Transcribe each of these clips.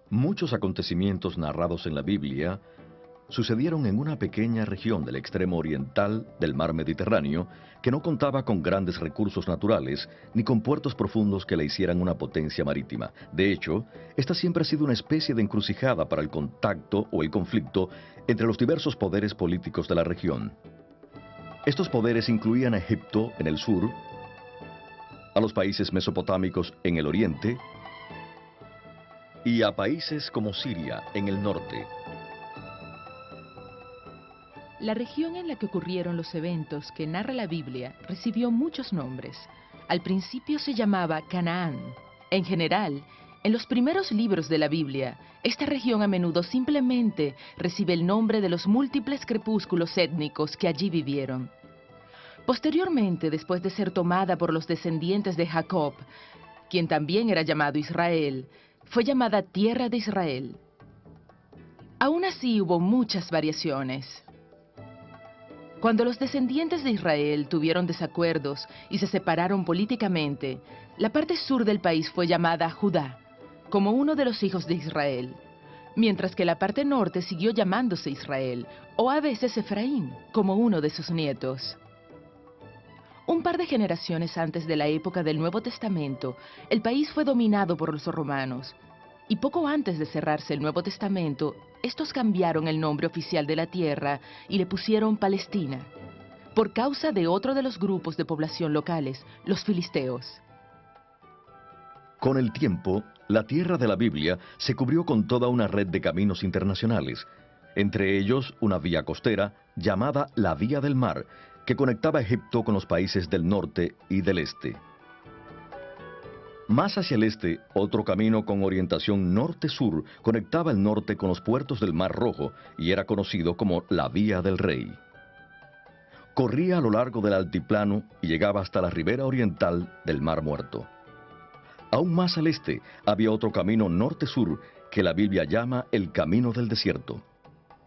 Muchos acontecimientos narrados en la Biblia sucedieron en una pequeña región del extremo oriental del mar Mediterráneo que no contaba con grandes recursos naturales ni con puertos profundos que la hicieran una potencia marítima. De hecho, esta siempre ha sido una especie de encrucijada para el contacto o el conflicto entre los diversos poderes políticos de la región. Estos poderes incluían a Egipto en el sur, a los países mesopotámicos en el oriente y a países como Siria en el norte. La región en la que ocurrieron los eventos que narra la Biblia recibió muchos nombres. Al principio se llamaba Canaán. En general, en los primeros libros de la Biblia, esta región a menudo simplemente recibe el nombre de los múltiples crepúsculos étnicos que allí vivieron. Posteriormente, después de ser tomada por los descendientes de Jacob, quien también era llamado Israel, fue llamada Tierra de Israel. Aún así hubo muchas variaciones. Cuando los descendientes de Israel tuvieron desacuerdos y se separaron políticamente, la parte sur del país fue llamada Judá, como uno de los hijos de Israel, mientras que la parte norte siguió llamándose Israel, o a veces Efraín, como uno de sus nietos. Un par de generaciones antes de la época del Nuevo Testamento, el país fue dominado por los romanos, y poco antes de cerrarse el Nuevo Testamento, estos cambiaron el nombre oficial de la tierra y le pusieron Palestina, por causa de otro de los grupos de población locales, los filisteos. Con el tiempo, la tierra de la Biblia se cubrió con toda una red de caminos internacionales, entre ellos una vía costera llamada la Vía del Mar, que conectaba Egipto con los países del norte y del este. Más hacia el este, otro camino con orientación norte-sur conectaba el norte con los puertos del Mar Rojo y era conocido como la Vía del Rey. Corría a lo largo del altiplano y llegaba hasta la ribera oriental del Mar Muerto. Aún más al este había otro camino norte-sur que la Biblia llama el Camino del Desierto.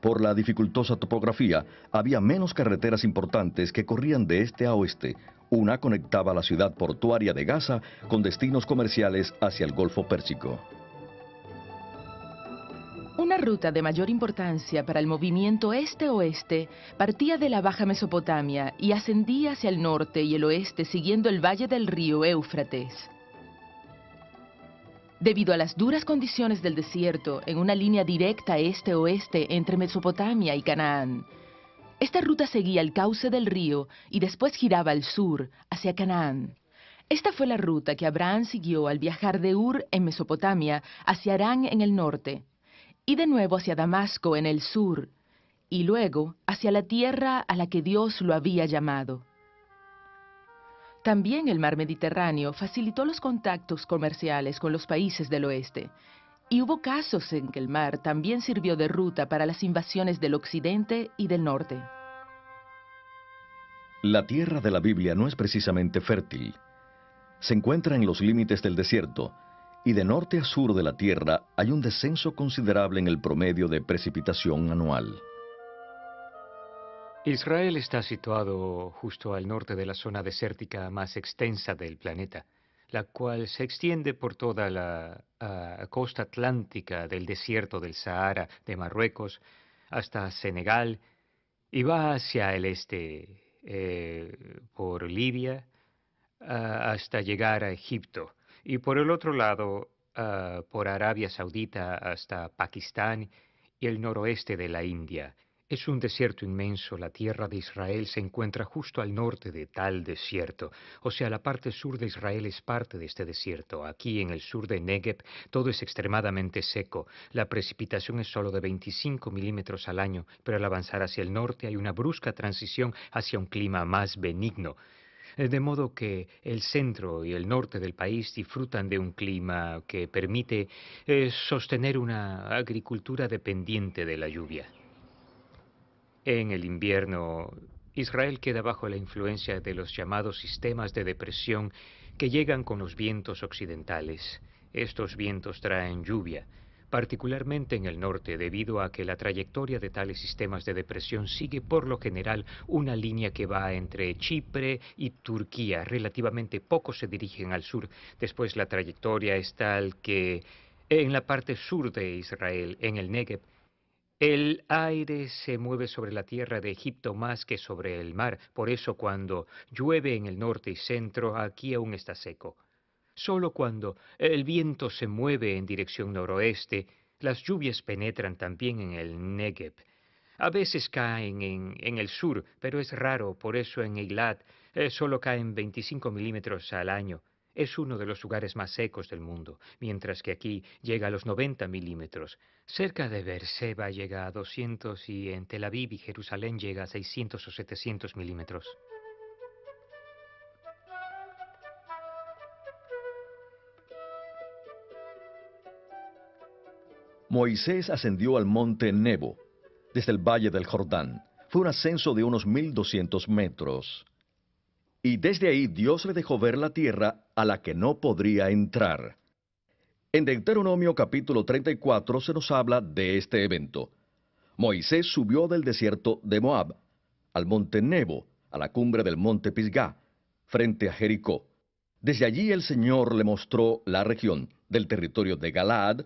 Por la dificultosa topografía, había menos carreteras importantes que corrían de este a oeste. Una conectaba la ciudad portuaria de Gaza con destinos comerciales hacia el Golfo Pérsico. Una ruta de mayor importancia para el movimiento este-oeste partía de la Baja Mesopotamia y ascendía hacia el norte y el oeste siguiendo el valle del río Éufrates. Debido a las duras condiciones del desierto, en una línea directa este-oeste entre Mesopotamia y Canaán, esta ruta seguía el cauce del río y después giraba al sur, hacia Canaán. Esta fue la ruta que Abraham siguió al viajar de Ur en Mesopotamia hacia Harán en el norte, y de nuevo hacia Damasco en el sur, y luego hacia la tierra a la que Dios lo había llamado. También el mar Mediterráneo facilitó los contactos comerciales con los países del oeste, y hubo casos en que el mar también sirvió de ruta para las invasiones del occidente y del norte. La tierra de la Biblia no es precisamente fértil. Se encuentra en los límites del desierto, y de norte a sur de la tierra hay un descenso considerable en el promedio de precipitación anual. Israel está situado justo al norte de la zona desértica más extensa del planeta, la cual se extiende por toda la costa atlántica del desierto del Sahara de Marruecos hasta Senegal y va hacia el este por Libia hasta llegar a Egipto y por el otro lado por Arabia Saudita hasta Pakistán y el noroeste de la India. Es un desierto inmenso, la tierra de Israel se encuentra justo al norte de tal desierto, o sea, la parte sur de Israel es parte de este desierto. Aquí en el sur de Negev todo es extremadamente seco, la precipitación es solo de 25 milímetros al año, pero al avanzar hacia el norte hay una brusca transición hacia un clima más benigno. De modo que el centro y el norte del país disfrutan de un clima que permite sostener una agricultura dependiente de la lluvia. En el invierno, Israel queda bajo la influencia de los llamados sistemas de depresión que llegan con los vientos occidentales. Estos vientos traen lluvia, particularmente en el norte, debido a que la trayectoria de tales sistemas de depresión sigue por lo general una línea que va entre Chipre y Turquía. Relativamente pocos se dirigen al sur. Después la trayectoria es tal que En la parte sur de Israel, en el Negev, el aire se mueve sobre la tierra de Egipto más que sobre el mar. Por eso cuando llueve en el norte y centro, aquí aún está seco. Solo cuando el viento se mueve en dirección noroeste, las lluvias penetran también en el Negev. A veces caen en el sur, pero es raro, por eso en Eilat solo caen 25 milímetros al año. Es uno de los lugares más secos del mundo, mientras que aquí llega a los 90 milímetros. Cerca de Beerseba llega a 200 y en Tel Aviv y Jerusalén llega a 600 o 700 milímetros. Moisés ascendió al monte Nebo, desde el valle del Jordán. Fue un ascenso de unos 1200 metros. Y desde ahí Dios le dejó ver la tierra a la que no podría entrar. En Deuteronomio capítulo 34 se nos habla de este evento. Moisés subió del desierto de Moab al monte Nebo, a la cumbre del monte Pisgá, frente a Jericó. Desde allí el Señor le mostró la región del territorio de Galaad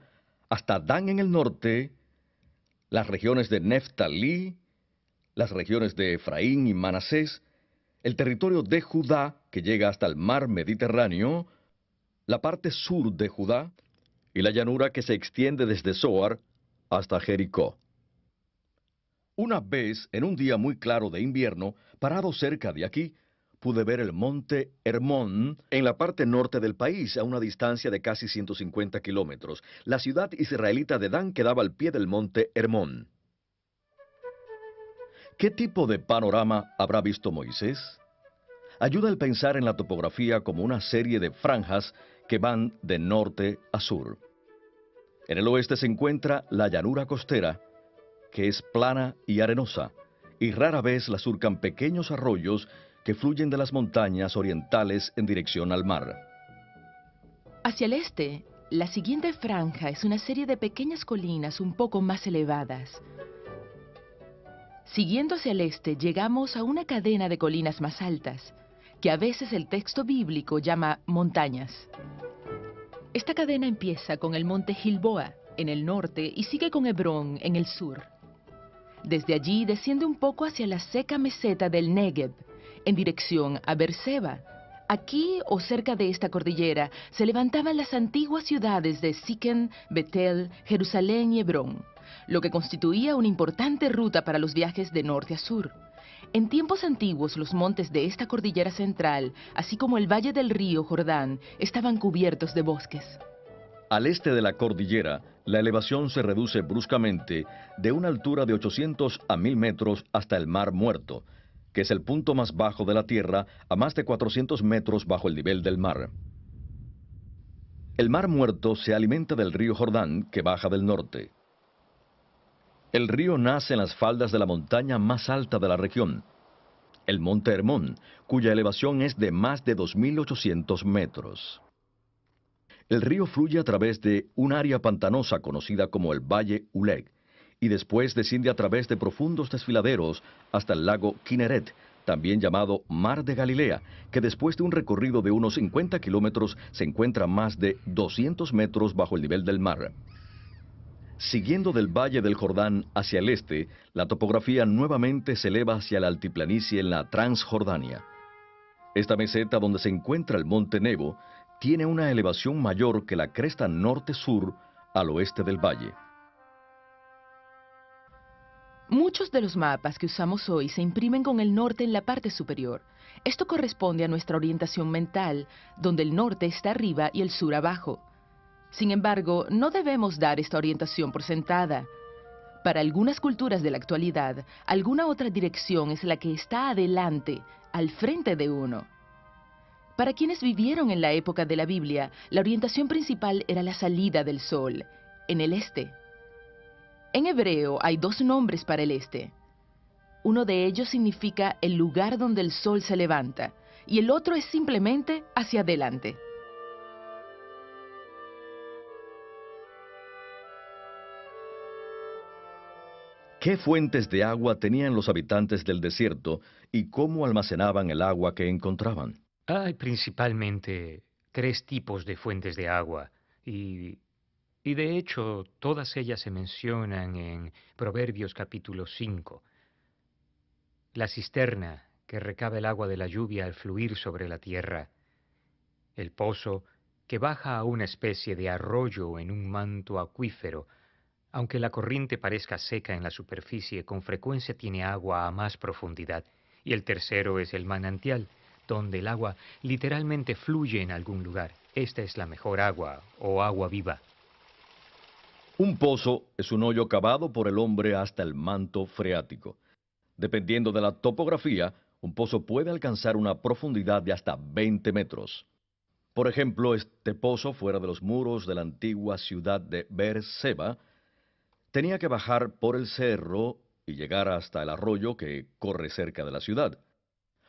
hasta Dan en el norte, las regiones de Neftalí, las regiones de Efraín y Manasés, el territorio de Judá, que llega hasta el mar Mediterráneo, la parte sur de Judá, y la llanura que se extiende desde Zoar hasta Jericó. Una vez, en un día muy claro de invierno, parado cerca de aquí, pude ver el monte Hermón en la parte norte del país, a una distancia de casi 150 kilómetros. La ciudad israelita de Dan quedaba al pie del monte Hermón. ¿Qué tipo de panorama habrá visto Moisés? Ayuda el pensar en la topografía como una serie de franjas que van de norte a sur. En el oeste se encuentra la llanura costera, que es plana y arenosa, y rara vez la surcan pequeños arroyos que fluyen de las montañas orientales en dirección al mar. Hacia el este, la siguiente franja es una serie de pequeñas colinas un poco más elevadas. Siguiendo hacia el este, llegamos a una cadena de colinas más altas, que a veces el texto bíblico llama montañas. Esta cadena empieza con el monte Gilboa, en el norte, y sigue con Hebrón, en el sur. Desde allí desciende un poco hacia la seca meseta del Negev, en dirección a Beerseba. Aquí, o cerca de esta cordillera, se levantaban las antiguas ciudades de Siquem, Betel, Jerusalén y Hebrón, lo que constituía una importante ruta para los viajes de norte a sur. En tiempos antiguos, los montes de esta cordillera central, así como el valle del río Jordán, estaban cubiertos de bosques. Al este de la cordillera, la elevación se reduce bruscamente de una altura de 800 a 1000 metros hasta el Mar Muerto, que es el punto más bajo de la Tierra, a más de 400 metros bajo el nivel del mar. El Mar Muerto se alimenta del río Jordán, que baja del norte. El río nace en las faldas de la montaña más alta de la región, el monte Hermón, cuya elevación es de más de 2800 metros. El río fluye a través de un área pantanosa conocida como el Valle Uleg, y después desciende a través de profundos desfiladeros hasta el lago Kinneret, también llamado Mar de Galilea, que después de un recorrido de unos 50 kilómetros se encuentra más de 200 metros bajo el nivel del mar. Siguiendo del Valle del Jordán hacia el este, la topografía nuevamente se eleva hacia la altiplanicie en la Transjordania. Esta meseta donde se encuentra el monte Nebo tiene una elevación mayor que la cresta norte-sur al oeste del valle. Muchos de los mapas que usamos hoy se imprimen con el norte en la parte superior. Esto corresponde a nuestra orientación mental, donde el norte está arriba y el sur abajo. Sin embargo, no debemos dar esta orientación por sentada. Para algunas culturas de la actualidad, alguna otra dirección es la que está adelante, al frente de uno. Para quienes vivieron en la época de la Biblia, la orientación principal era la salida del sol, en el este. En hebreo hay dos nombres para el este. Uno de ellos significa el lugar donde el sol se levanta, y el otro es simplemente hacia adelante. ¿Qué fuentes de agua tenían los habitantes del desierto y cómo almacenaban el agua que encontraban? Hay principalmente tres tipos de fuentes de agua y Y de hecho, todas ellas se mencionan en Proverbios capítulo 5. La cisterna que recaba el agua de la lluvia al fluir sobre la tierra, el pozo que baja a una especie de arroyo en un manto acuífero. Aunque la corriente parezca seca en la superficie, con frecuencia tiene agua a más profundidad. Y el tercero es el manantial, donde el agua literalmente fluye en algún lugar. Esta es la mejor agua, o agua viva. Un pozo es un hoyo cavado por el hombre hasta el manto freático. Dependiendo de la topografía, un pozo puede alcanzar una profundidad de hasta 20 metros. Por ejemplo, este pozo fuera de los muros de la antigua ciudad de Beerseba tenía que bajar por el cerro y llegar hasta el arroyo que corre cerca de la ciudad.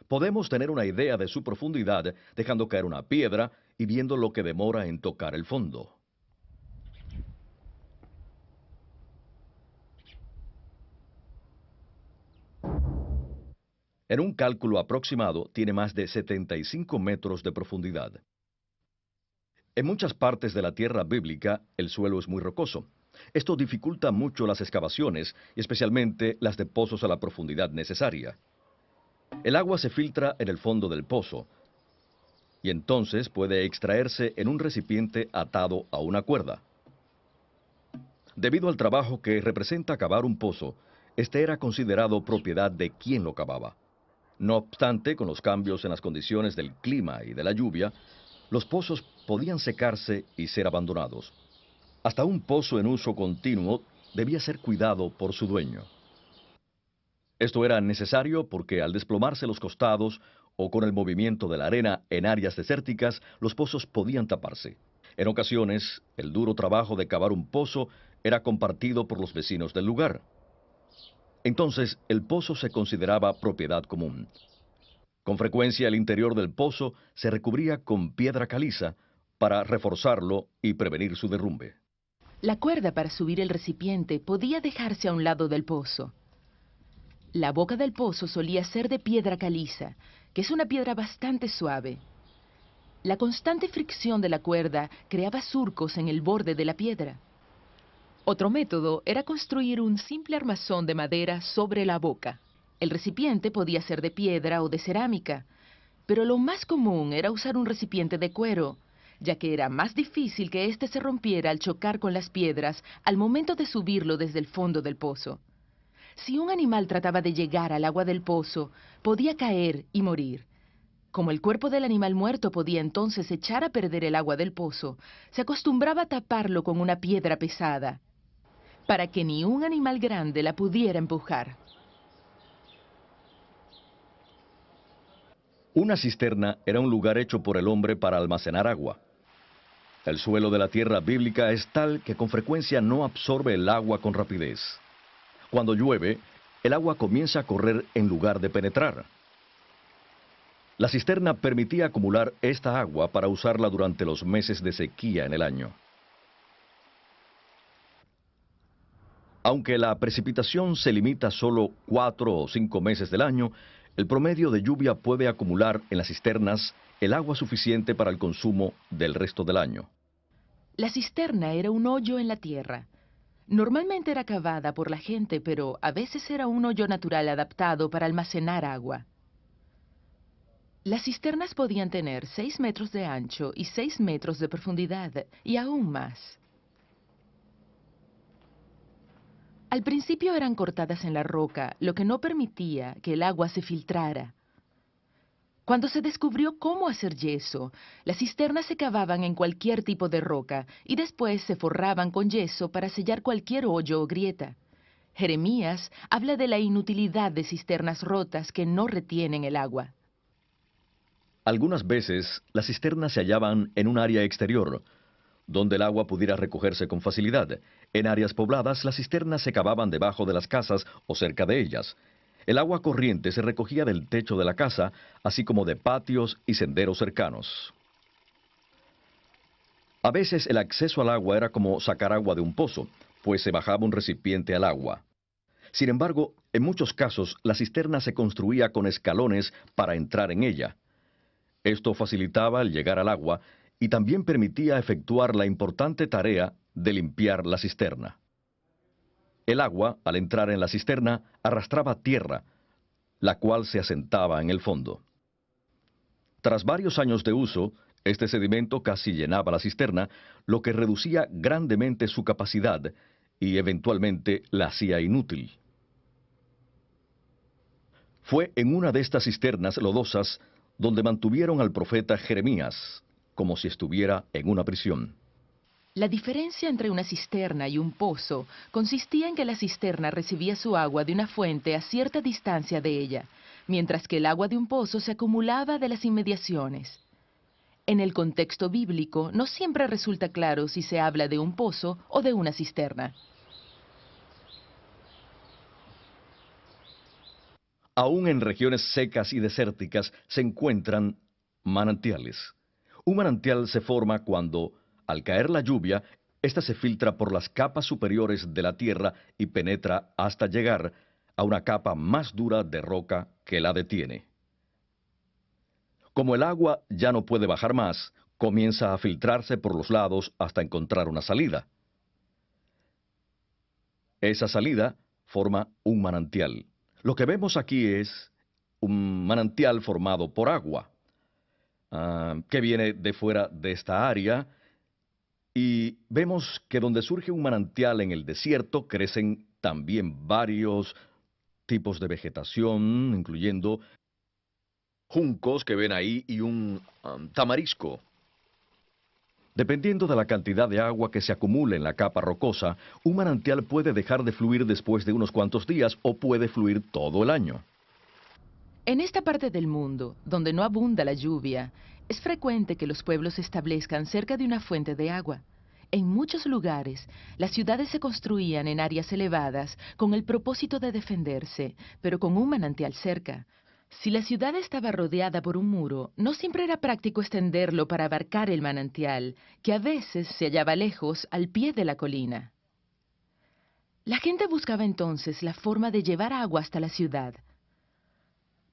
Podemos tener una idea de su profundidad dejando caer una piedra y viendo lo que demora en tocar el fondo. En un cálculo aproximado, tiene más de 75 metros de profundidad. En muchas partes de la tierra bíblica, el suelo es muy rocoso. Esto dificulta mucho las excavaciones, y especialmente las de pozos a la profundidad necesaria. El agua se filtra en el fondo del pozo, y entonces puede extraerse en un recipiente atado a una cuerda. Debido al trabajo que representa cavar un pozo, este era considerado propiedad de quien lo cavaba. No obstante, con los cambios en las condiciones del clima y de la lluvia, los pozos podían secarse y ser abandonados. Hasta un pozo en uso continuo debía ser cuidado por su dueño. Esto era necesario porque al desplomarse los costados o con el movimiento de la arena en áreas desérticas, los pozos podían taparse. En ocasiones, el duro trabajo de cavar un pozo era compartido por los vecinos del lugar. Entonces, el pozo se consideraba propiedad común. Con frecuencia, el interior del pozo se recubría con piedra caliza para reforzarlo y prevenir su derrumbe. La cuerda para subir el recipiente podía dejarse a un lado del pozo. La boca del pozo solía ser de piedra caliza, que es una piedra bastante suave. La constante fricción de la cuerda creaba surcos en el borde de la piedra. Otro método era construir un simple armazón de madera sobre la boca. El recipiente podía ser de piedra o de cerámica, pero lo más común era usar un recipiente de cuero, ya que era más difícil que éste se rompiera al chocar con las piedras al momento de subirlo desde el fondo del pozo. Si un animal trataba de llegar al agua del pozo, podía caer y morir. Como el cuerpo del animal muerto podía entonces echar a perder el agua del pozo, se acostumbraba a taparlo con una piedra pesada, para que ni un animal grande la pudiera empujar. Una cisterna era un lugar hecho por el hombre para almacenar agua. El suelo de la tierra bíblica es tal que con frecuencia no absorbe el agua con rapidez. Cuando llueve, el agua comienza a correr en lugar de penetrar. La cisterna permitía acumular esta agua para usarla durante los meses de sequía en el año. Aunque la precipitación se limita a solo 4 o 5 meses del año, el promedio de lluvia puede acumular en las cisternas el agua suficiente para el consumo del resto del año. La cisterna era un hoyo en la tierra. Normalmente era cavada por la gente, pero a veces era un hoyo natural adaptado para almacenar agua. Las cisternas podían tener 6 metros de ancho y 6 metros de profundidad, y aún más. Al principio eran cortadas en la roca, lo que no permitía que el agua se filtrara. Cuando se descubrió cómo hacer yeso, las cisternas se cavaban en cualquier tipo de roca y después se forraban con yeso para sellar cualquier hoyo o grieta. Jeremías habla de la inutilidad de cisternas rotas que no retienen el agua. Algunas veces, las cisternas se hallaban en un área exterior, donde el agua pudiera recogerse con facilidad. En áreas pobladas, las cisternas se cavaban debajo de las casas o cerca de ellas. El agua corriente se recogía del techo de la casa, así como de patios y senderos cercanos. A veces el acceso al agua era como sacar agua de un pozo, pues se bajaba un recipiente al agua. Sin embargo, en muchos casos, la cisterna se construía con escalones para entrar en ella. Esto facilitaba el llegar al agua y también permitía efectuar la importante tarea de limpiar la cisterna. El agua, al entrar en la cisterna, arrastraba tierra, la cual se asentaba en el fondo. Tras varios años de uso, este sedimento casi llenaba la cisterna, lo que reducía grandemente su capacidad y eventualmente la hacía inútil. Fue en una de estas cisternas lodosas donde mantuvieron al profeta Jeremías, como si estuviera en una prisión. La diferencia entre una cisterna y un pozo consistía en que la cisterna recibía su agua de una fuente a cierta distancia de ella, mientras que el agua de un pozo se acumulaba de las inmediaciones. En el contexto bíblico no siempre resulta claro si se habla de un pozo o de una cisterna. Aún en regiones secas y desérticas se encuentran manantiales. Un manantial se forma cuando, al caer la lluvia, ésta se filtra por las capas superiores de la tierra y penetra hasta llegar a una capa más dura de roca que la detiene. Como el agua ya no puede bajar más, comienza a filtrarse por los lados hasta encontrar una salida. Esa salida forma un manantial. Lo que vemos aquí es un manantial formado por agua, que viene de fuera de esta área, y vemos que donde surge un manantial en el desierto crecen también varios tipos de vegetación, incluyendo juncos que ven ahí y un tamarisco. Dependiendo de la cantidad de agua que se acumule en la capa rocosa, un manantial puede dejar de fluir después de unos cuantos días o puede fluir todo el año. En esta parte del mundo, donde no abunda la lluvia, es frecuente que los pueblos se establezcan cerca de una fuente de agua. En muchos lugares, las ciudades se construían en áreas elevadas con el propósito de defenderse, pero con un manantial cerca. Si la ciudad estaba rodeada por un muro, no siempre era práctico extenderlo para abarcar el manantial, que a veces se hallaba lejos, al pie de la colina. La gente buscaba entonces la forma de llevar agua hasta la ciudad.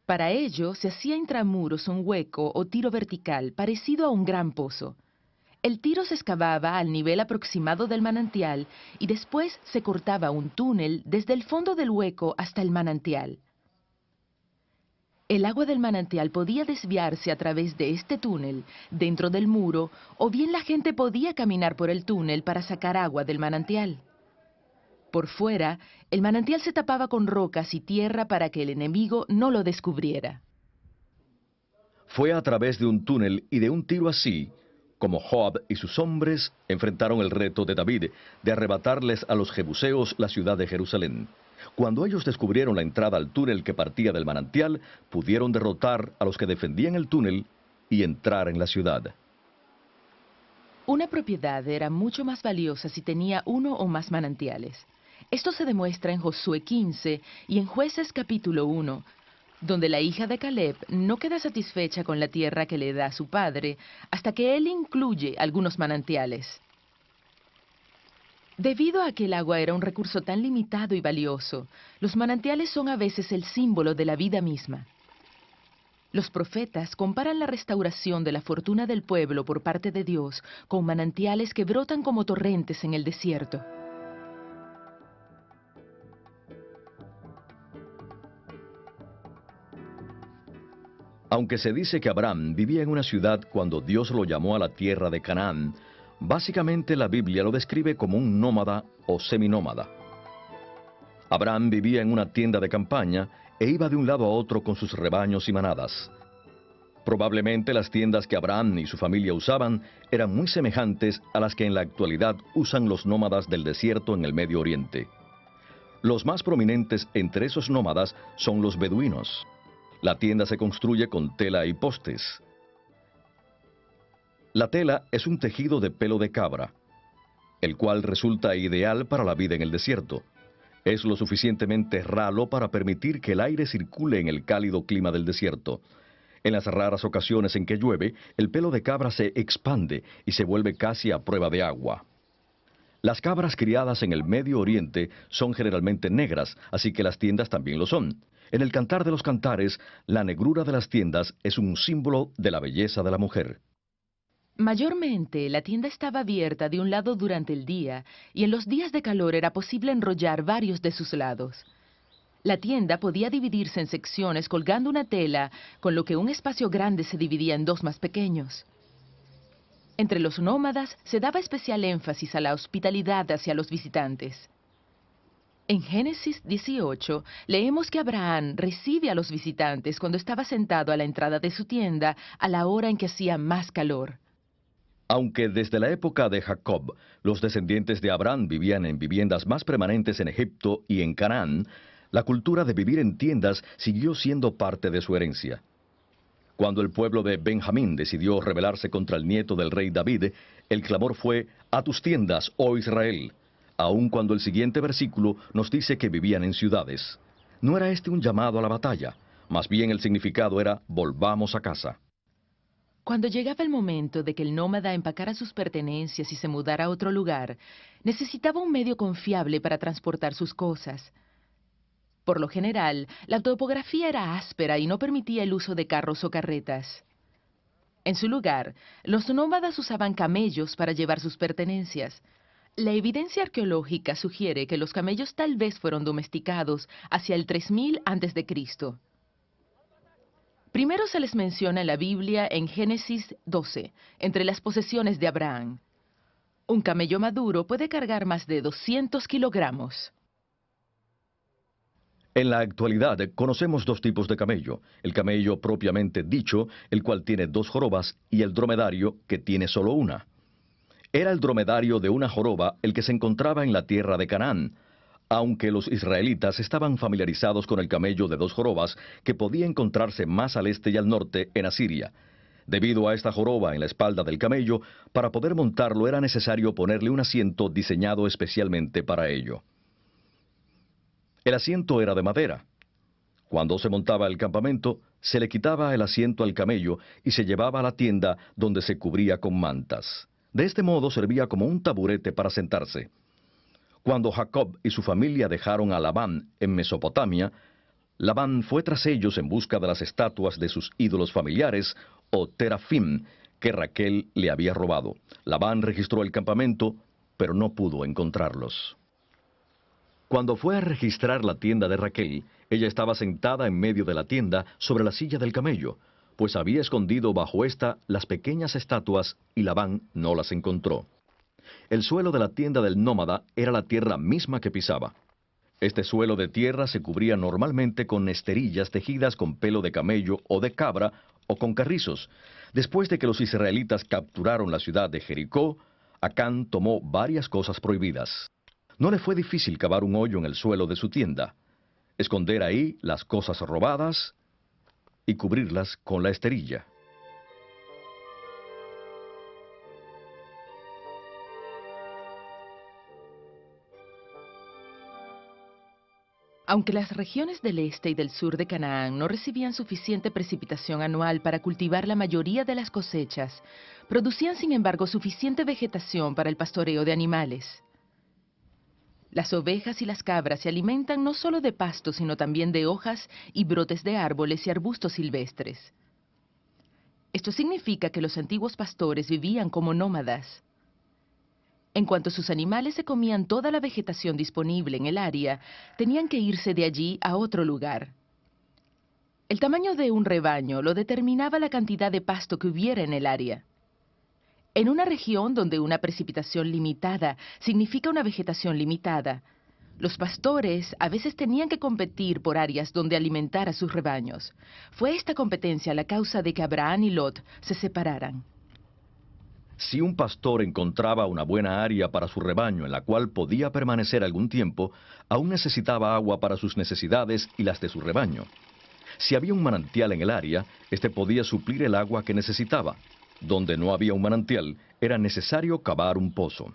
Para ello, se hacía intramuros un hueco o tiro vertical parecido a un gran pozo. El tiro se excavaba al nivel aproximado del manantial y después se cortaba un túnel desde el fondo del hueco hasta el manantial. El agua del manantial podía desviarse a través de este túnel, dentro del muro, o bien la gente podía caminar por el túnel para sacar agua del manantial. Por fuera, el manantial se tapaba con rocas y tierra para que el enemigo no lo descubriera. Fue a través de un túnel y de un tiro así, como Joab y sus hombres enfrentaron el reto de David de arrebatarles a los jebuseos la ciudad de Jerusalén. Cuando ellos descubrieron la entrada al túnel que partía del manantial, pudieron derrotar a los que defendían el túnel y entrar en la ciudad. Una propiedad era mucho más valiosa si tenía uno o más manantiales. Esto se demuestra en Josué 15 y en Jueces capítulo 1, donde la hija de Caleb no queda satisfecha con la tierra que le da a su padre hasta que él incluye algunos manantiales. Debido a que el agua era un recurso tan limitado y valioso, los manantiales son a veces el símbolo de la vida misma. Los profetas comparan la restauración de la fortuna del pueblo por parte de Dios con manantiales que brotan como torrentes en el desierto. Aunque se dice que Abraham vivía en una ciudad cuando Dios lo llamó a la tierra de Canaán, básicamente la Biblia lo describe como un nómada o seminómada. Abraham vivía en una tienda de campaña e iba de un lado a otro con sus rebaños y manadas. Probablemente las tiendas que Abraham y su familia usaban eran muy semejantes a las que en la actualidad usan los nómadas del desierto en el Medio Oriente. Los más prominentes entre esos nómadas son los beduinos. La tienda se construye con tela y postes. La tela es un tejido de pelo de cabra, el cual resulta ideal para la vida en el desierto. Es lo suficientemente ralo para permitir que el aire circule en el cálido clima del desierto. En las raras ocasiones en que llueve, el pelo de cabra se expande y se vuelve casi a prueba de agua. Las cabras criadas en el Medio Oriente son generalmente negras, así que las tiendas también lo son. En el Cantar de los Cantares, la negrura de las tiendas es un símbolo de la belleza de la mujer. Mayormente, la tienda estaba abierta de un lado durante el día y en los días de calor era posible enrollar varios de sus lados. La tienda podía dividirse en secciones colgando una tela, con lo que un espacio grande se dividía en dos más pequeños. Entre los nómadas se daba especial énfasis a la hospitalidad hacia los visitantes. En Génesis 18 leemos que Abraham recibe a los visitantes cuando estaba sentado a la entrada de su tienda a la hora en que hacía más calor. Aunque desde la época de Jacob los descendientes de Abraham vivían en viviendas más permanentes en Egipto y en Canaán, la cultura de vivir en tiendas siguió siendo parte de su herencia. Cuando el pueblo de Benjamín decidió rebelarse contra el nieto del rey David, el clamor fue: «A tus tiendas, oh Israel», aun cuando el siguiente versículo nos dice que vivían en ciudades. No era este un llamado a la batalla, más bien el significado era: «volvamos a casa». Cuando llegaba el momento de que el nómada empacara sus pertenencias y se mudara a otro lugar, necesitaba un medio confiable para transportar sus cosas. Por lo general, la topografía era áspera y no permitía el uso de carros o carretas. En su lugar, los nómadas usaban camellos para llevar sus pertenencias. La evidencia arqueológica sugiere que los camellos tal vez fueron domesticados hacia el 3000 a.C. Primero se les menciona en la Biblia en Génesis 12, entre las posesiones de Abraham. Un camello maduro puede cargar más de 200 kilogramos. En la actualidad conocemos dos tipos de camello: el camello propiamente dicho, el cual tiene dos jorobas, y el dromedario, que tiene solo una. Era el dromedario de una joroba el que se encontraba en la tierra de Canaán, aunque los israelitas estaban familiarizados con el camello de dos jorobas, que podía encontrarse más al este y al norte en Asiria. Debido a esta joroba en la espalda del camello, para poder montarlo era necesario ponerle un asiento diseñado especialmente para ello. El asiento era de madera. Cuando se montaba el campamento, se le quitaba el asiento al camello y se llevaba a la tienda, donde se cubría con mantas. De este modo servía como un taburete para sentarse. Cuando Jacob y su familia dejaron a Labán en Mesopotamia, Labán fue tras ellos en busca de las estatuas de sus ídolos familiares, o terafim, que Raquel le había robado. Labán registró el campamento, pero no pudo encontrarlos. Cuando fue a registrar la tienda de Raquel, ella estaba sentada en medio de la tienda sobre la silla del camello, pues había escondido bajo esta las pequeñas estatuas y Labán no las encontró. El suelo de la tienda del nómada era la tierra misma que pisaba. Este suelo de tierra se cubría normalmente con esterillas tejidas con pelo de camello o de cabra o con carrizos. Después de que los israelitas capturaron la ciudad de Jericó, Acán tomó varias cosas prohibidas. No le fue difícil cavar un hoyo en el suelo de su tienda, esconder ahí las cosas robadas y cubrirlas con la esterilla. Aunque las regiones del este y del sur de Canaán no recibían suficiente precipitación anual para cultivar la mayoría de las cosechas, producían sin embargo suficiente vegetación para el pastoreo de animales. Las ovejas y las cabras se alimentan no solo de pasto, sino también de hojas y brotes de árboles y arbustos silvestres. Esto significa que los antiguos pastores vivían como nómadas. En cuanto sus animales se comían toda la vegetación disponible en el área, tenían que irse de allí a otro lugar. El tamaño de un rebaño lo determinaba la cantidad de pasto que hubiera en el área. En una región donde una precipitación limitada significa una vegetación limitada, los pastores a veces tenían que competir por áreas donde alimentar a sus rebaños. Fue esta competencia la causa de que Abraham y Lot se separaran. Si un pastor encontraba una buena área para su rebaño en la cual podía permanecer algún tiempo, aún necesitaba agua para sus necesidades y las de su rebaño. Si había un manantial en el área, este podía suplir el agua que necesitaba. Donde no había un manantial, era necesario cavar un pozo.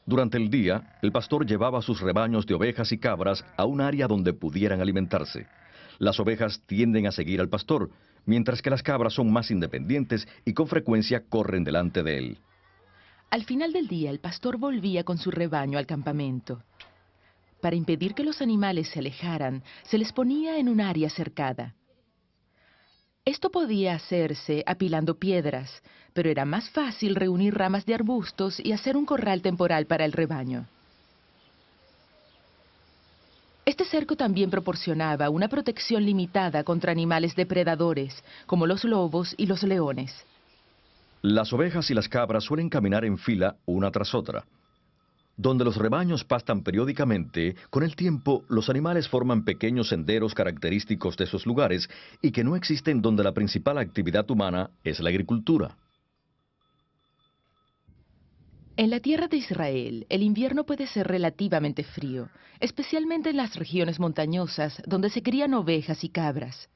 Durante el día, el pastor llevaba sus rebaños de ovejas y cabras a un área donde pudieran alimentarse. Las ovejas tienden a seguir al pastor, mientras que las cabras son más independientes y con frecuencia corren delante de él. Al final del día, el pastor volvía con su rebaño al campamento. Para impedir que los animales se alejaran, se les ponía en un área cercada. Esto podía hacerse apilando piedras, pero era más fácil reunir ramas de arbustos y hacer un corral temporal para el rebaño. Este cerco también proporcionaba una protección limitada contra animales depredadores, como los lobos y los leones. Las ovejas y las cabras suelen caminar en fila una tras otra. Donde los rebaños pastan periódicamente, con el tiempo los animales forman pequeños senderos característicos de esos lugares y que no existen donde la principal actividad humana es la agricultura. En la tierra de Israel, el invierno puede ser relativamente frío, especialmente en las regiones montañosas donde se crían ovejas y cabras.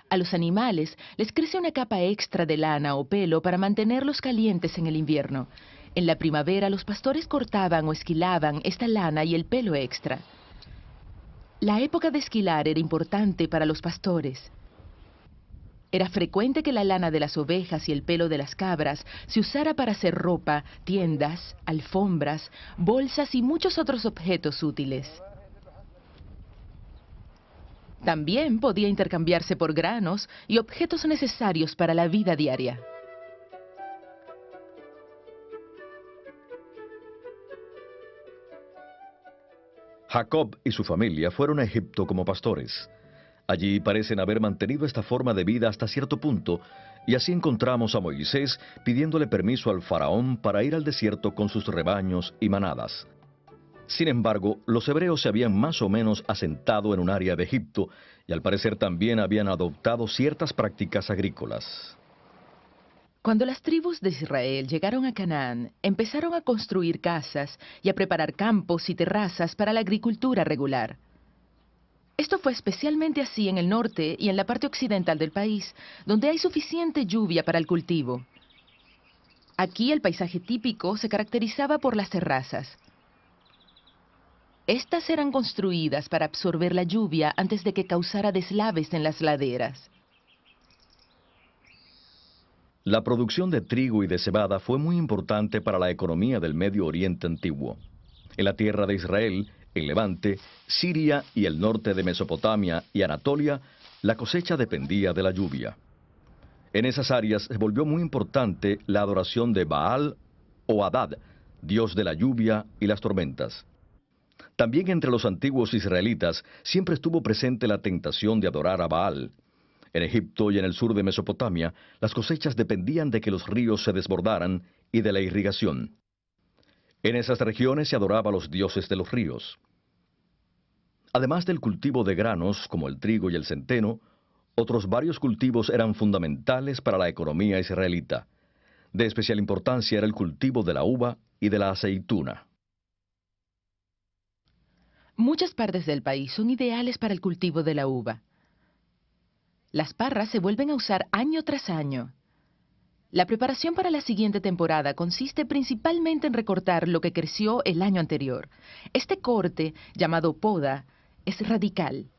A los animales les crece una capa extra de lana o pelo para mantenerlos calientes en el invierno. En la primavera los pastores cortaban o esquilaban esta lana y el pelo extra. La época de esquilar era importante para los pastores. Era frecuente que la lana de las ovejas y el pelo de las cabras se usara para hacer ropa, tiendas, alfombras, bolsas y muchos otros objetos útiles. También podía intercambiarse por granos y objetos necesarios para la vida diaria. Jacob y su familia fueron a Egipto como pastores. Allí parecen haber mantenido esta forma de vida hasta cierto punto, y así encontramos a Moisés pidiéndole permiso al faraón para ir al desierto con sus rebaños y manadas. Sin embargo, los hebreos se habían más o menos asentado en un área de Egipto y al parecer también habían adoptado ciertas prácticas agrícolas. Cuando las tribus de Israel llegaron a Canaán, empezaron a construir casas y a preparar campos y terrazas para la agricultura regular. Esto fue especialmente así en el norte y en la parte occidental del país, donde hay suficiente lluvia para el cultivo. Aquí el paisaje típico se caracterizaba por las terrazas. Estas eran construidas para absorber la lluvia antes de que causara deslaves en las laderas. La producción de trigo y de cebada fue muy importante para la economía del Medio Oriente antiguo. En la tierra de Israel, en Levante, Siria y el norte de Mesopotamia y Anatolia, la cosecha dependía de la lluvia. En esas áreas se volvió muy importante la adoración de Baal o Hadad, dios de la lluvia y las tormentas. También entre los antiguos israelitas siempre estuvo presente la tentación de adorar a Baal. En Egipto y en el sur de Mesopotamia, las cosechas dependían de que los ríos se desbordaran y de la irrigación. En esas regiones se adoraba a los dioses de los ríos. Además del cultivo de granos, como el trigo y el centeno, otros varios cultivos eran fundamentales para la economía israelita. De especial importancia era el cultivo de la uva y de la aceituna. Muchas partes del país son ideales para el cultivo de la uva. Las parras se vuelven a usar año tras año. La preparación para la siguiente temporada consiste principalmente en recortar lo que creció el año anterior. Este corte, llamado poda, es radical.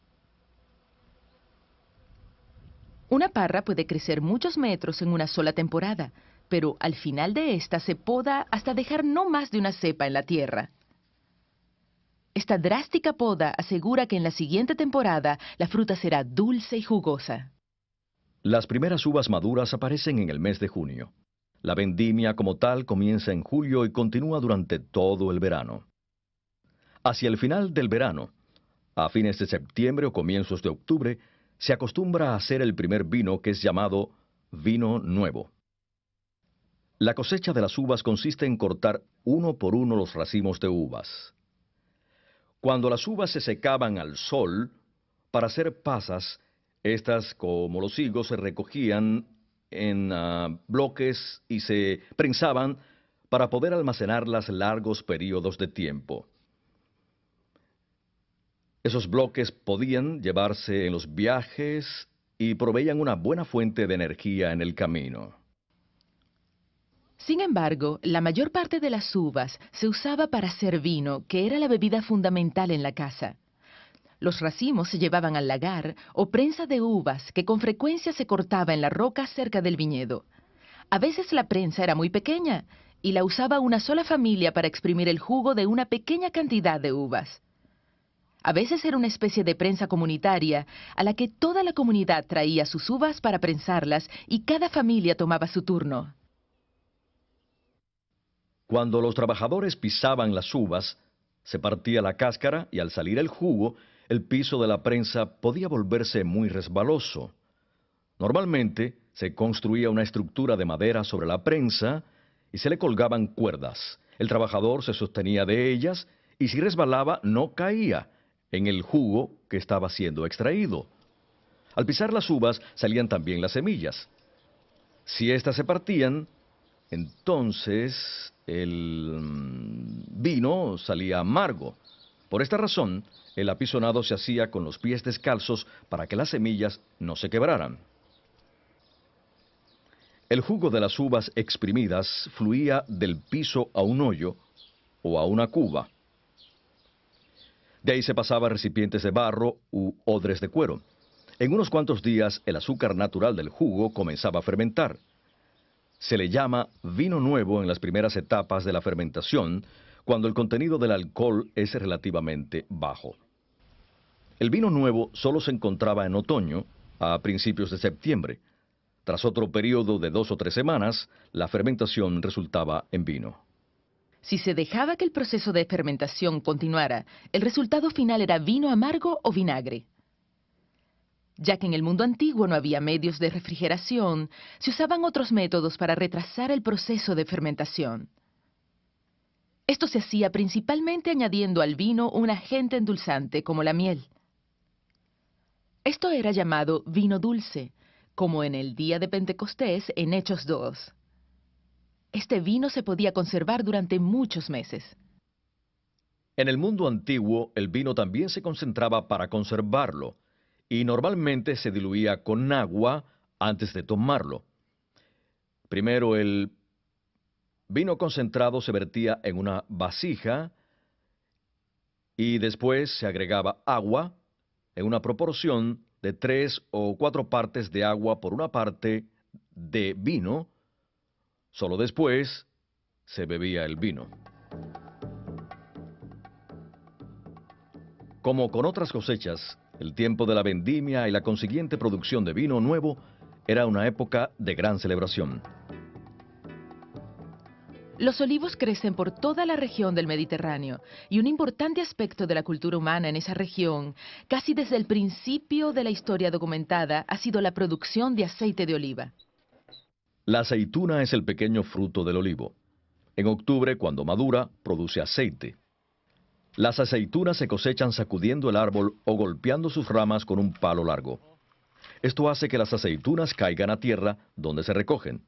Una parra puede crecer muchos metros en una sola temporada, pero al final de esta se poda hasta dejar no más de una cepa en la tierra. Esta drástica poda asegura que en la siguiente temporada la fruta será dulce y jugosa. Las primeras uvas maduras aparecen en el mes de junio. La vendimia como tal comienza en julio y continúa durante todo el verano. Hacia el final del verano, a fines de septiembre o comienzos de octubre, se acostumbra a hacer el primer vino que es llamado vino nuevo. La cosecha de las uvas consiste en cortar uno por uno los racimos de uvas. Cuando las uvas se secaban al sol, para hacer pasas, estas, como los higos, se recogían en bloques y se prensaban para poder almacenarlas largos periodos de tiempo. Esos bloques podían llevarse en los viajes y proveían una buena fuente de energía en el camino. Sin embargo, la mayor parte de las uvas se usaba para hacer vino, que era la bebida fundamental en la casa. Los racimos se llevaban al lagar o prensa de uvas que con frecuencia se cortaba en la roca cerca del viñedo. A veces la prensa era muy pequeña y la usaba una sola familia para exprimir el jugo de una pequeña cantidad de uvas. A veces era una especie de prensa comunitaria a la que toda la comunidad traía sus uvas para prensarlas y cada familia tomaba su turno. Cuando los trabajadores pisaban las uvas, se partía la cáscara y al salir el jugo, el piso de la prensa podía volverse muy resbaloso. Normalmente se construía una estructura de madera sobre la prensa y se le colgaban cuerdas. El trabajador se sostenía de ellas y si resbalaba no caía en el jugo que estaba siendo extraído. Al pisar las uvas salían también las semillas. Si éstas se partían, entonces el vino salía amargo. Por esta razón, el apisonado se hacía con los pies descalzos para que las semillas no se quebraran. El jugo de las uvas exprimidas fluía del piso a un hoyo o a una cuba. De ahí se pasaba a recipientes de barro u odres de cuero. En unos cuantos días, el azúcar natural del jugo comenzaba a fermentar. Se le llama vino nuevo en las primeras etapas de la fermentación, cuando el contenido del alcohol es relativamente bajo. El vino nuevo solo se encontraba en otoño, a principios de septiembre. Tras otro periodo de 2 o 3 semanas, la fermentación resultaba en vino. Si se dejaba que el proceso de fermentación continuara, el resultado final era vino amargo o vinagre. Ya que en el mundo antiguo no había medios de refrigeración, se usaban otros métodos para retrasar el proceso de fermentación. Esto se hacía principalmente añadiendo al vino un agente endulzante como la miel. Esto era llamado vino dulce, como en el día de Pentecostés en Hechos 2. Este vino se podía conservar durante muchos meses. En el mundo antiguo, el vino también se concentraba para conservarlo, y normalmente se diluía con agua antes de tomarlo. Primero el vino concentrado se vertía en una vasija y después se agregaba agua en una proporción de 3 o 4 partes de agua por una parte de vino. Solo después se bebía el vino. Como con otras cosechas, el tiempo de la vendimia y la consiguiente producción de vino nuevo era una época de gran celebración. Los olivos crecen por toda la región del Mediterráneo y un importante aspecto de la cultura humana en esa región, casi desde el principio de la historia documentada, ha sido la producción de aceite de oliva. La aceituna es el pequeño fruto del olivo. En octubre, cuando madura, produce aceite. Las aceitunas se cosechan sacudiendo el árbol o golpeando sus ramas con un palo largo. Esto hace que las aceitunas caigan a tierra donde se recogen.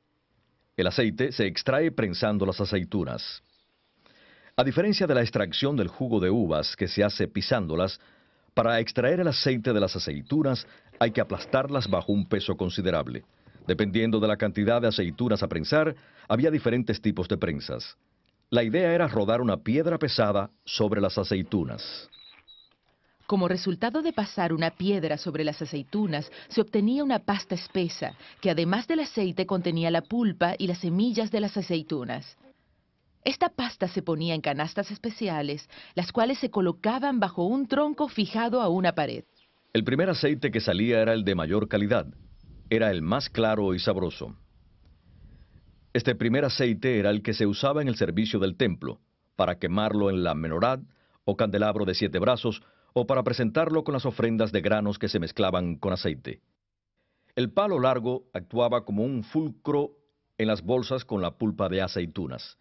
El aceite se extrae prensando las aceitunas. A diferencia de la extracción del jugo de uvas que se hace pisándolas, para extraer el aceite de las aceitunas hay que aplastarlas bajo un peso considerable. Dependiendo de la cantidad de aceitunas a prensar, había diferentes tipos de prensas. La idea era rodar una piedra pesada sobre las aceitunas. Como resultado de pasar una piedra sobre las aceitunas, se obtenía una pasta espesa, que además del aceite contenía la pulpa y las semillas de las aceitunas. Esta pasta se ponía en canastas especiales, las cuales se colocaban bajo un tronco fijado a una pared. El primer aceite que salía era el de mayor calidad. Era el más claro y sabroso. Este primer aceite era el que se usaba en el servicio del templo, para quemarlo en la menorá o candelabro de 7 brazos, o para presentarlo con las ofrendas de granos que se mezclaban con aceite. El palo largo actuaba como un fulcro en las bolsas con la pulpa de aceitunas.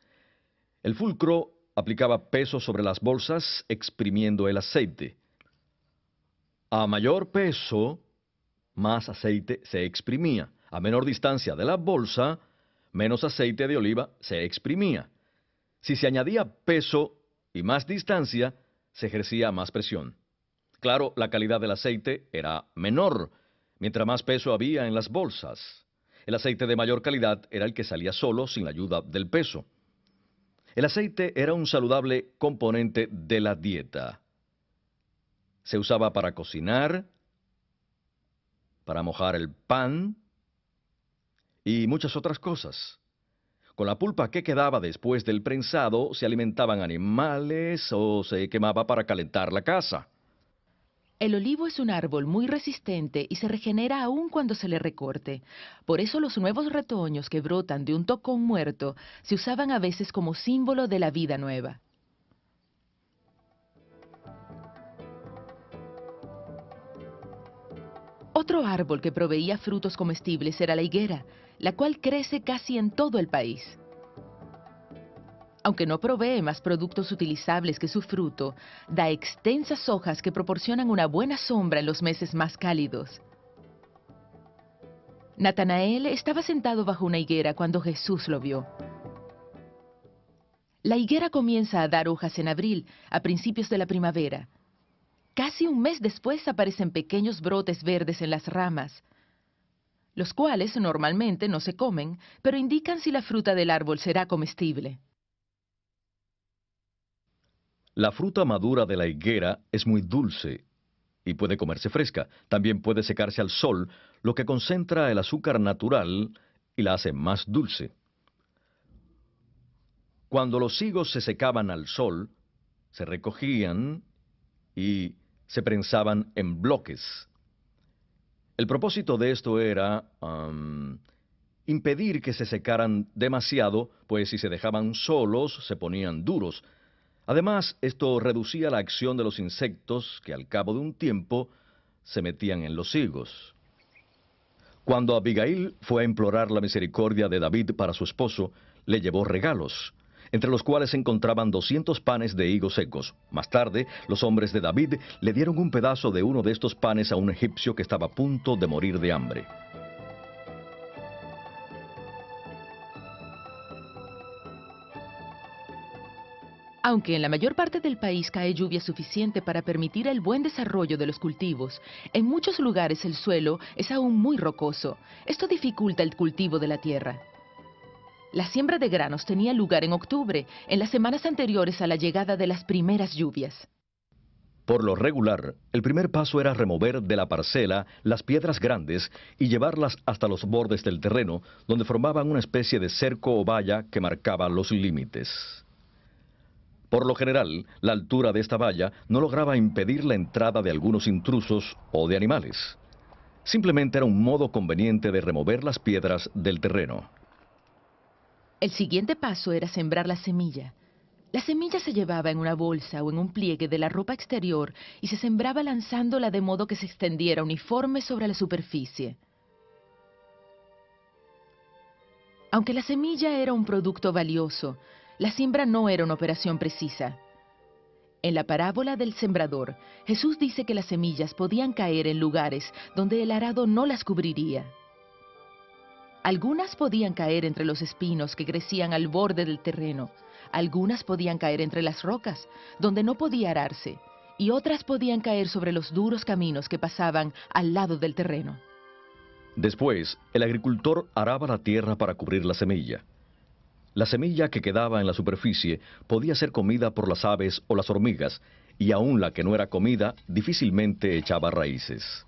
El fulcro aplicaba peso sobre las bolsas exprimiendo el aceite. A mayor peso, más aceite se exprimía. A menor distancia de la bolsa, menos aceite de oliva se exprimía. Si se añadía peso y más distancia, se ejercía más presión. Claro, la calidad del aceite era menor, mientras más peso había en las bolsas. El aceite de mayor calidad era el que salía solo sin la ayuda del peso. El aceite era un saludable componente de la dieta. Se usaba para cocinar, para mojar el pan y muchas otras cosas. Con la pulpa que quedaba después del prensado se alimentaban animales o se quemaba para calentar la casa. El olivo es un árbol muy resistente y se regenera aún cuando se le recorte. Por eso los nuevos retoños que brotan de un tocón muerto se usaban a veces como símbolo de la vida nueva. Otro árbol que proveía frutos comestibles era la higuera, la cual crece casi en todo el país. Aunque no provee más productos utilizables que su fruto, da extensas hojas que proporcionan una buena sombra en los meses más cálidos. Natanael estaba sentado bajo una higuera cuando Jesús lo vio. La higuera comienza a dar hojas en abril, a principios de la primavera. Casi un mes después aparecen pequeños brotes verdes en las ramas, los cuales normalmente no se comen, pero indican si la fruta del árbol será comestible. La fruta madura de la higuera es muy dulce y puede comerse fresca. También puede secarse al sol, lo que concentra el azúcar natural y la hace más dulce. Cuando los higos se secaban al sol, se recogían y se prensaban en bloques. El propósito de esto era impedir que se secaran demasiado, pues si se dejaban solos se ponían duros. Además, esto reducía la acción de los insectos que al cabo de un tiempo se metían en los higos. Cuando Abigail fue a implorar la misericordia de David para su esposo, le llevó regalos, entre los cuales se encontraban 200 panes de higos secos. Más tarde, los hombres de David le dieron un pedazo de uno de estos panes a un egipcio que estaba a punto de morir de hambre. Aunque en la mayor parte del país cae lluvia suficiente para permitir el buen desarrollo de los cultivos, en muchos lugares el suelo es aún muy rocoso. Esto dificulta el cultivo de la tierra. La siembra de granos tenía lugar en octubre, en las semanas anteriores a la llegada de las primeras lluvias. Por lo regular, el primer paso era remover de la parcela las piedras grandes y llevarlas hasta los bordes del terreno, donde formaban una especie de cerco o valla que marcaba los límites. Por lo general, la altura de esta valla no lograba impedir la entrada de algunos intrusos o de animales. Simplemente era un modo conveniente de remover las piedras del terreno. El siguiente paso era sembrar la semilla. La semilla se llevaba en una bolsa o en un pliegue de la ropa exterior y se sembraba lanzándola de modo que se extendiera uniforme sobre la superficie. Aunque la semilla era un producto valioso, la siembra no era una operación precisa. En la parábola del sembrador, Jesús dice que las semillas podían caer en lugares donde el arado no las cubriría. Algunas podían caer entre los espinos que crecían al borde del terreno, algunas podían caer entre las rocas, donde no podía ararse, y otras podían caer sobre los duros caminos que pasaban al lado del terreno. Después, el agricultor araba la tierra para cubrir la semilla. La semilla que quedaba en la superficie podía ser comida por las aves o las hormigas, y aún la que no era comida difícilmente echaba raíces.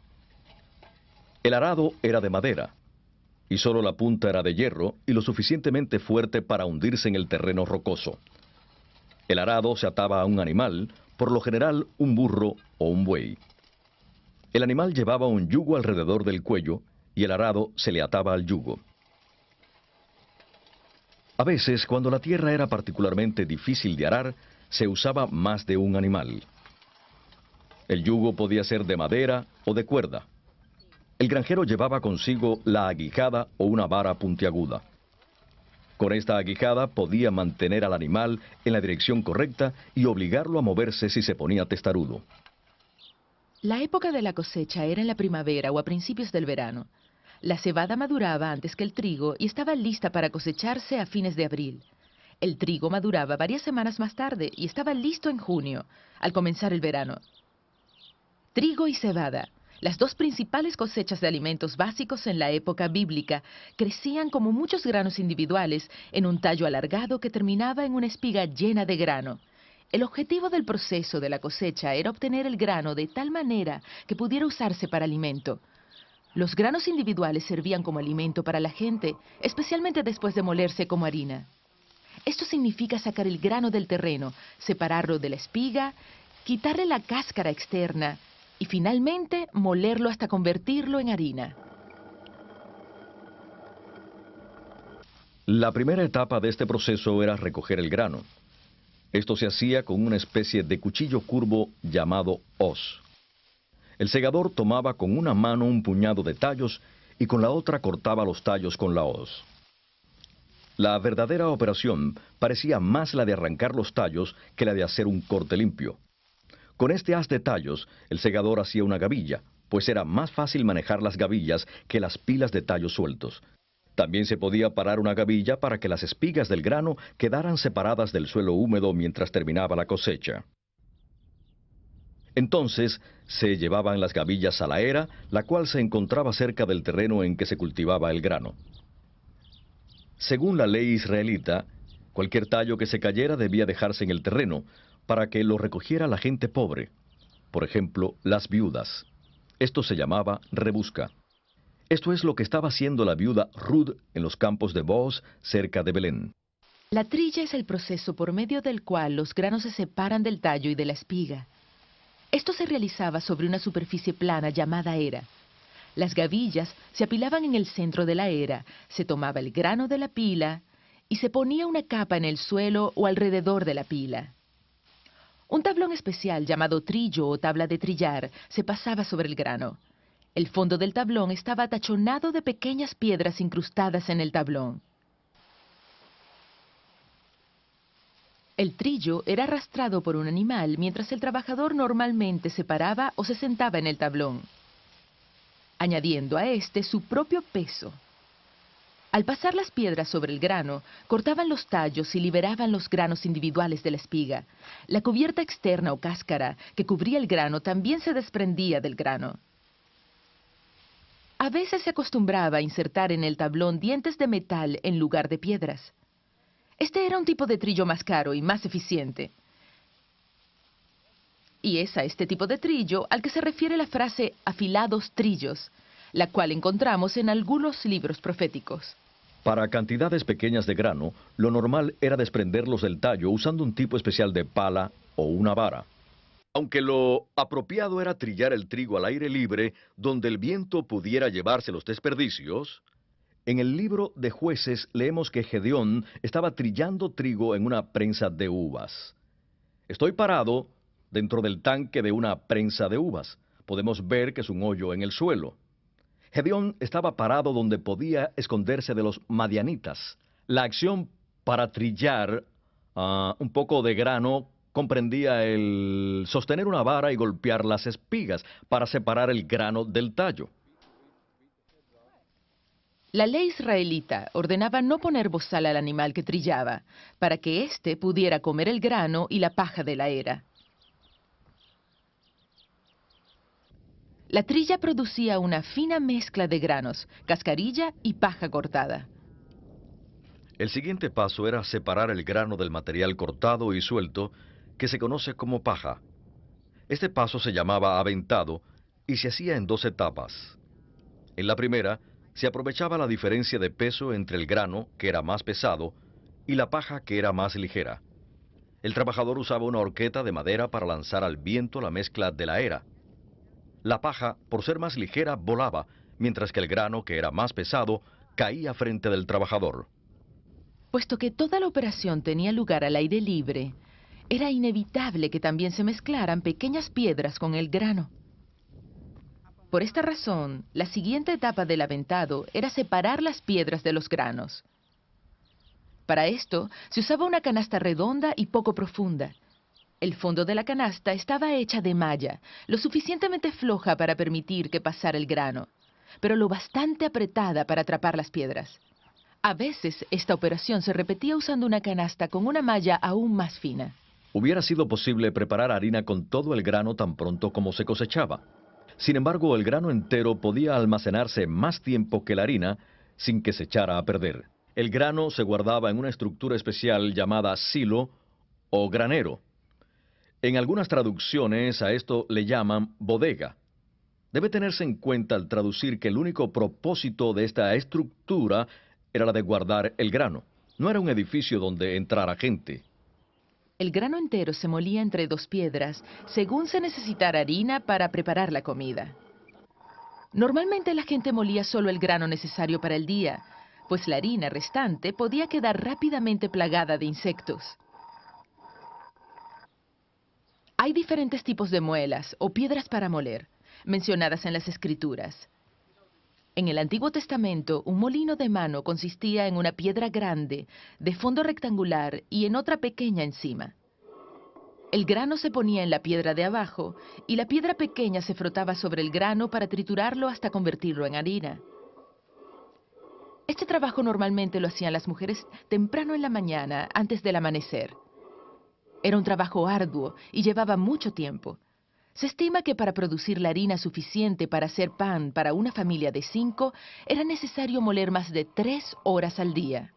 El arado era de madera, y solo la punta era de hierro y lo suficientemente fuerte para hundirse en el terreno rocoso. El arado se ataba a un animal, por lo general un burro o un buey. El animal llevaba un yugo alrededor del cuello y el arado se le ataba al yugo. A veces, cuando la tierra era particularmente difícil de arar, se usaba más de un animal. El yugo podía ser de madera o de cuerda. El granjero llevaba consigo la aguijada o una vara puntiaguda. Con esta aguijada podía mantener al animal en la dirección correcta y obligarlo a moverse si se ponía testarudo. La época de la cosecha era en la primavera o a principios del verano. La cebada maduraba antes que el trigo y estaba lista para cosecharse a fines de abril. El trigo maduraba varias semanas más tarde y estaba listo en junio, al comenzar el verano. Trigo y cebada, las dos principales cosechas de alimentos básicos en la época bíblica, crecían como muchos granos individuales en un tallo alargado que terminaba en una espiga llena de grano. El objetivo del proceso de la cosecha era obtener el grano de tal manera que pudiera usarse para alimento. Los granos individuales servían como alimento para la gente, especialmente después de molerse como harina. Esto significa sacar el grano del terreno, separarlo de la espiga, quitarle la cáscara externa y finalmente molerlo hasta convertirlo en harina. La primera etapa de este proceso era recoger el grano. Esto se hacía con una especie de cuchillo curvo llamado hoz. El segador tomaba con una mano un puñado de tallos y con la otra cortaba los tallos con la hoz. La verdadera operación parecía más la de arrancar los tallos que la de hacer un corte limpio. Con este haz de tallos, el segador hacía una gavilla, pues era más fácil manejar las gavillas que las pilas de tallos sueltos. También se podía parar una gavilla para que las espigas del grano quedaran separadas del suelo húmedo mientras terminaba la cosecha. Entonces se llevaban las gavillas a la era, la cual se encontraba cerca del terreno en que se cultivaba el grano. Según la ley israelita, cualquier tallo que se cayera debía dejarse en el terreno para que lo recogiera la gente pobre, por ejemplo, las viudas. Esto se llamaba rebusca. Esto es lo que estaba haciendo la viuda Ruth en los campos de Booz, cerca de Belén. La trilla es el proceso por medio del cual los granos se separan del tallo y de la espiga. Esto se realizaba sobre una superficie plana llamada era. Las gavillas se apilaban en el centro de la era, se tomaba el grano de la pila y se ponía una capa en el suelo o alrededor de la pila. Un tablón especial llamado trillo o tabla de trillar se pasaba sobre el grano. El fondo del tablón estaba tachonado de pequeñas piedras incrustadas en el tablón. El trillo era arrastrado por un animal mientras el trabajador normalmente se paraba o se sentaba en el tablón, añadiendo a este su propio peso. Al pasar las piedras sobre el grano, cortaban los tallos y liberaban los granos individuales de la espiga. La cubierta externa o cáscara que cubría el grano también se desprendía del grano. A veces se acostumbraba a insertar en el tablón dientes de metal en lugar de piedras. Este era un tipo de trillo más caro y más eficiente. Y es a este tipo de trillo al que se refiere la frase afilados trillos, la cual encontramos en algunos libros proféticos. Para cantidades pequeñas de grano, lo normal era desprenderlos del tallo usando un tipo especial de pala o una vara. Aunque lo apropiado era trillar el trigo al aire libre, donde el viento pudiera llevarse los desperdicios, en el libro de Jueces leemos que Gedeón estaba trillando trigo en una prensa de uvas. Estoy parado dentro del tanque de una prensa de uvas. Podemos ver que es un hoyo en el suelo. Gedeón estaba parado donde podía esconderse de los madianitas. La acción para trillar un poco de grano comprendía el sostener una vara y golpear las espigas para separar el grano del tallo. La ley israelita ordenaba no poner bozal al animal que trillaba, para que éste pudiera comer el grano y la paja de la era. La trilla producía una fina mezcla de granos, cascarilla y paja cortada. El siguiente paso era separar el grano del material cortado y suelto, que se conoce como paja. Este paso se llamaba aventado y se hacía en 2 etapas. En la primera, se aprovechaba la diferencia de peso entre el grano, que era más pesado, y la paja, que era más ligera. El trabajador usaba una horqueta de madera para lanzar al viento la mezcla de la era. La paja, por ser más ligera, volaba, mientras que el grano, que era más pesado, caía frente del trabajador. Puesto que toda la operación tenía lugar al aire libre, era inevitable que también se mezclaran pequeñas piedras con el grano. Por esta razón, la siguiente etapa del aventado era separar las piedras de los granos. Para esto, se usaba una canasta redonda y poco profunda. El fondo de la canasta estaba hecha de malla, lo suficientemente floja para permitir que pasara el grano, pero lo bastante apretada para atrapar las piedras. A veces, esta operación se repetía usando una canasta con una malla aún más fina. Hubiera sido posible preparar harina con todo el grano tan pronto como se cosechaba. Sin embargo, el grano entero podía almacenarse más tiempo que la harina sin que se echara a perder. El grano se guardaba en una estructura especial llamada silo o granero. En algunas traducciones a esto le llaman bodega. Debe tenerse en cuenta al traducir que el único propósito de esta estructura era la de guardar el grano. No era un edificio donde entrara gente. El grano entero se molía entre dos piedras según se necesitara harina para preparar la comida. Normalmente la gente molía solo el grano necesario para el día, pues la harina restante podía quedar rápidamente plagada de insectos. Hay diferentes tipos de muelas o piedras para moler, mencionadas en las Escrituras. En el Antiguo Testamento, un molino de mano consistía en una piedra grande, de fondo rectangular y en otra pequeña encima. El grano se ponía en la piedra de abajo y la piedra pequeña se frotaba sobre el grano para triturarlo hasta convertirlo en harina. Este trabajo normalmente lo hacían las mujeres temprano en la mañana, antes del amanecer. Era un trabajo arduo y llevaba mucho tiempo. Se estima que para producir la harina suficiente para hacer pan para una familia de 5, era necesario moler más de 3 horas al día.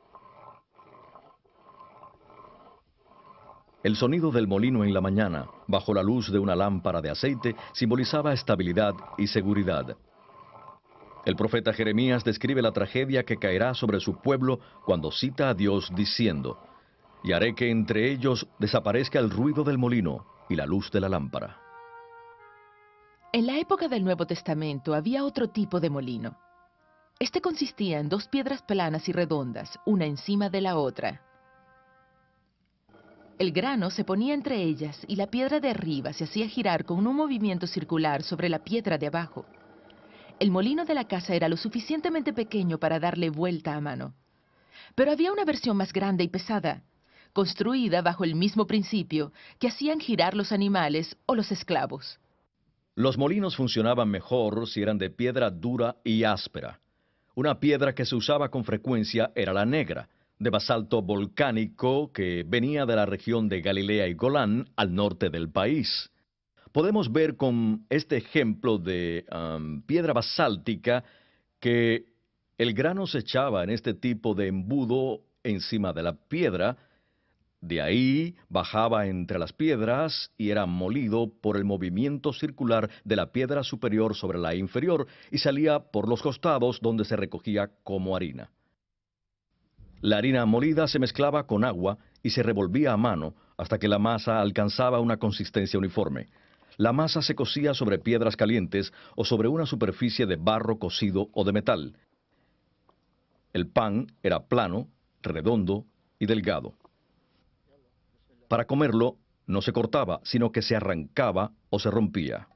El sonido del molino en la mañana, bajo la luz de una lámpara de aceite, simbolizaba estabilidad y seguridad. El profeta Jeremías describe la tragedia que caerá sobre su pueblo cuando cita a Dios diciendo: «Y haré que entre ellos desaparezca el ruido del molino y la luz de la lámpara». En la época del Nuevo Testamento había otro tipo de molino. Este consistía en 2 piedras planas y redondas, una encima de la otra. El grano se ponía entre ellas y la piedra de arriba se hacía girar con un movimiento circular sobre la piedra de abajo. El molino de la casa era lo suficientemente pequeño para darle vuelta a mano. Pero había una versión más grande y pesada, construida bajo el mismo principio, que hacían girar los animales o los esclavos. Los molinos funcionaban mejor si eran de piedra dura y áspera. Una piedra que se usaba con frecuencia era la negra, de basalto volcánico que venía de la región de Galilea y Golán, al norte del país. Podemos ver con este ejemplo de piedra basáltica que el grano se echaba en este tipo de embudo encima de la piedra. De ahí bajaba entre las piedras y era molido por el movimiento circular de la piedra superior sobre la inferior y salía por los costados, donde se recogía como harina. La harina molida se mezclaba con agua y se revolvía a mano hasta que la masa alcanzaba una consistencia uniforme. La masa se cocía sobre piedras calientes o sobre una superficie de barro cocido o de metal. El pan era plano, redondo y delgado. Para comerlo, no se cortaba, sino que se arrancaba o se rompía.